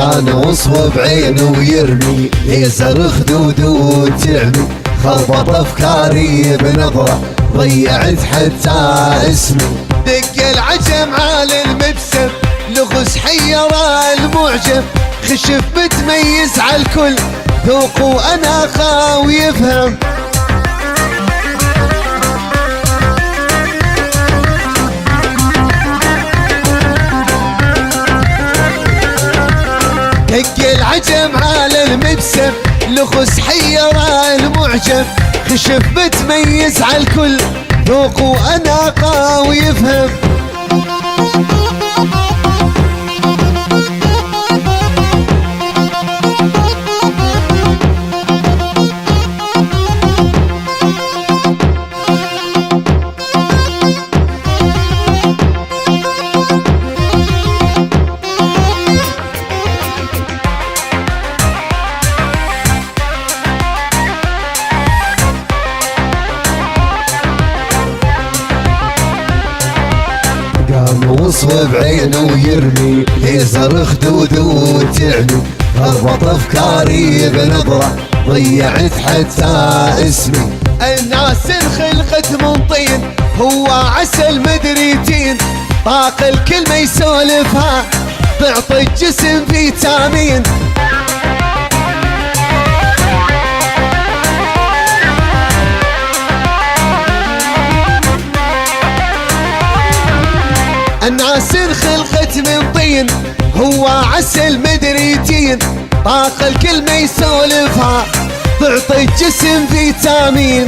كان وصف بعينه ويرمي ليزر خدود وتعمي خربط افكاري بنظره ضيعت حتى اسمي. دق العجم على المبسم لغز حير المعجم خشف متميز على الكل ذوق وانا خاوي يفهم. دق العجم على المبسم لغز حير المعجم خشف متميز على الكل ذوق وانا قاوي يفهم. وصف بعينه ويرمي ليزر خدود وتعمي خربط افكاري بنظره ضيعت حتى اسمي. الناس انخلقت من طين هو عسل مدريتين طاق الكلمه يسولفها تعطي الجسم فيتامين. الناس انخلقت من طين هو عسل مدريتين طاق الكلمة يسولفها تعطي الجسم فيتامين.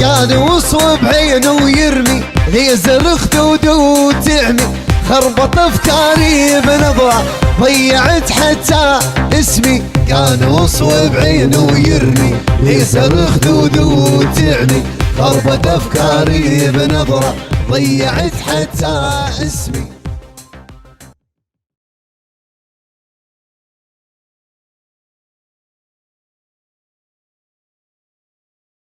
كان وصف بعينه ويرمي ليزر خدود وتعمي خربط افكاري بنظره ضيعت حتى اسمي. كان وصف بعينه ويرمي ليزر خدود وتعمي خربط افكاري بنظره ضيعت حتى اسمي.